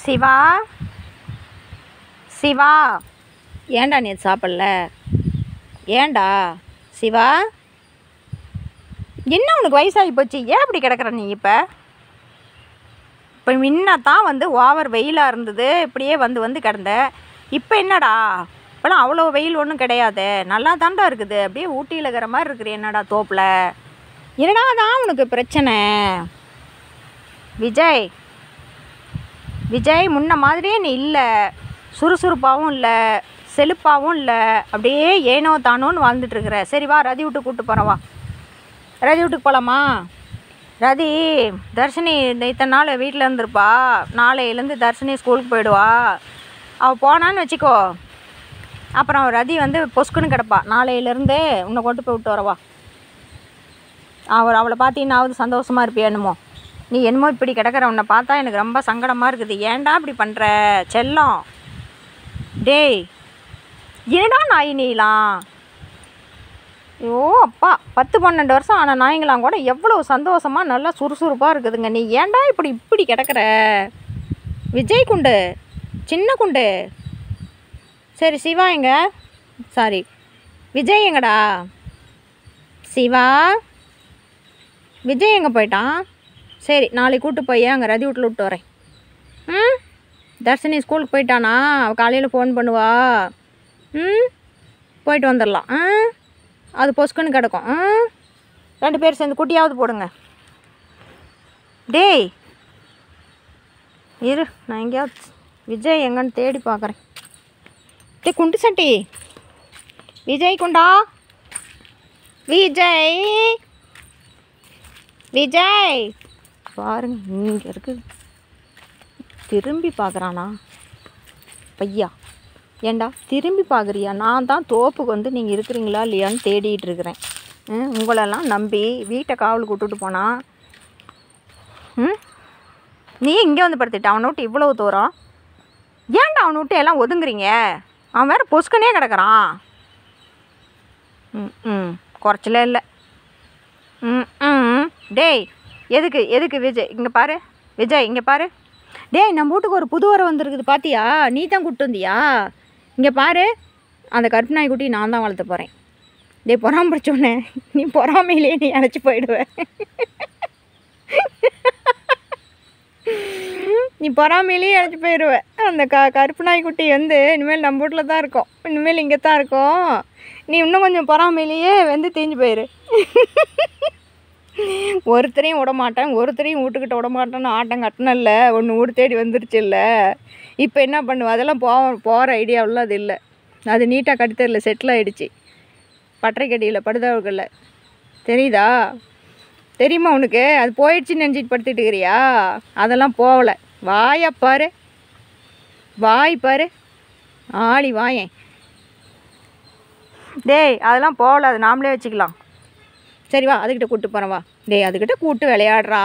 சிவா சிவா, ஏன்டா நீ சாப்பிடல? ஏன்டா சிவா, என்ன உனக்கு வயசாகி போச்சு? ஏன் இப்படி கிடக்குற நீ? இப்போ முன்னத்தான் வந்து ஓவர் வெயிலாக இருந்தது, இப்படியே வந்து கிடந்த. இப்போ என்னடா, இப்போலாம் அவ்வளோ வெயில் ஒன்றும் கிடையாது, நல்லா தாண்டா இருக்குது. அப்படியே ஊட்டியில் இருக்கிற மாதிரி இருக்கிற. என்னடா தோப்பில் என்னடா தான் உனக்கு பிரச்சனை? விஜய் விஜய், முன்ன மாதிரியே நீ இல்லை. சுறுசுறுப்பாகவும் இல்லை, செழிப்பாகவும் இல்லை. அப்படியே ஏனோ தானோன்னு வாழ்ந்துட்டுருக்குற. சரி வா, ரதி வீட்டுக்கு கூப்பிட்டு போகிறேன். வா, ரதி வீட்டுக்கு போகலாமா? ரதி, தர்ஷினி இத்தனை நாள் வீட்டில் இருந்திருப்பா. நாளையிலேருந்து தர்ஷினி ஸ்கூலுக்கு போயிடுவா. அவள் போனான்னு வச்சுக்கோ, அப்புறம் ரதி வந்து பொசுக்குன்னு கிடப்பா. நாளையிலேருந்து உன்னை கொண்டு போய் விட்டு வரவா. அவளை பார்த்தீங்கன்னாவது சந்தோஷமாக இருப்பியா? என்னமோ நீ என்னமோ இப்படி கிடக்கிற. உன்னை பார்த்தா எனக்கு ரொம்ப சங்கடமாக இருக்குது. ஏன்டா இப்படி பண்ணுற செல்லம்? டேய், என்னடா நாய் நீலாம்? ஐயோ அப்பா, 10-12 வருஷம் ஆன நாய்ங்களாம் கூட எவ்வளோ சந்தோஷமாக நல்லா சுறுசுறுப்பாக இருக்குதுங்க. நீ ஏன்டா இப்படி கிடக்கிற? விஜய் குண்டு, சின்ன குண்டு. சரி சிவா எங்க? சாரி, விஜய் எங்கடா? சிவா, விஜய் எங்கே போயிட்டான்? சரி, நாளைக்கு கூப்பிட்டு போய் அங்கே ரதி வீட்டில் விட்டு வரேன். தர்ஷினி ஸ்கூலுக்கு போயிட்டானா? அவள் காலையில் ஃபோன் பண்ணுவா. போயிட்டு வந்துடலாம். அது பொசுக்குன்னு கிடக்கும். 2 பேர் சேர்ந்து குட்டியாவது போடுங்க. டேய் இரு, நான் எங்கேயாவது விஜய் எங்கன்னு தேடி பார்க்குறேன். டே குண்டு சட்டி, விஜய் குண்டா, விஜய் விஜய் பாருங்க, இங்கே இருக்குது. திரும்பி பார்க்குறானா பையா? ஏண்டா திரும்பி பார்க்குறியா? நான் தான் தோப்புக்கு வந்து நீங்கள் இருக்கிறீங்களா இல்லையான்னு தேடிகிட்டு இருக்கிறேன். உங்களெல்லாம் நம்பி வீட்டை காவலுக்கு விட்டுட்டு போனா, நீ இங்கே வந்து படுத்துட்ட. அவனை விட்டு இவ்வளோ தூரம் ஏன்டா அவனை விட்டு எல்லாம் ஒதுங்குறீங்க? அவன் வேறு பொசுக்கனே கிடக்குறான். குறைச்சலே இல்லை. டேய், எதுக்கு விஜய் இங்கே பாரு. விஜய் இங்கே பாரு. டேய், நம்ம வீட்டுக்கு ஒரு புது வர வந்திருக்குது பார்த்தியா? நீ தான் கூப்பிட்டு வந்தியா? இங்கே பாரு, அந்த கருப்பு நாய் குட்டி நான் தான் வளர்த்து போகிறேன். டேய் பொறாம பிடிச்சோன்னே, நீ பொறாமையிலே நீ அழைச்சி போயிடுவேன். நீ பொறாமையிலேயே அழைச்சி போயிடுவேன். அந்த கருப்பு நாய்க்குட்டி வந்து இனிமேல் நம்ம வீட்டில் தான் இருக்கும். இனிமேல் இங்கே தான் இருக்கும். நீ இன்னும் கொஞ்சம் பொறாமையிலேயே வந்து தீஞ்சு போயிரு. ஒருத்தரையும் விடமாட்டேன், ஒருத்தரையும் வீட்டுக்கிட்ட விடமாட்டேன்னு ஆட்டம் கட்டினல்ல, ஒன்று வீடு தேடி வந்துருச்சு இல்லை. இப்போ என்ன பண்ணுவேன்? அதெல்லாம் போகிற ஐடியாவெல்லாம் அது இல்லை. அது நீட்டாக கட்டித்தரில் செட்டில் ஆகிடுச்சு. பட்டறைக்கடியில் படுதவர்களில் தெரியுதா? தெரியுமா உனக்கு? அது போயிடுச்சுன்னு நினச்சிட்டு படுத்துட்டு இருக்கிறியா? அதெல்லாம் போகலை. வாயை பாரு, வாய் பாரு, ஆளி வாயேன். டேய், அதெல்லாம் போகலை, அது நாமளே வச்சுக்கலாம். சரி வா, அதுக்கிட்ட கூப்பிட்டு போகிறேன். வா டேய், அதுக்கிட்ட கூப்பிட்டு விளையாடுறா.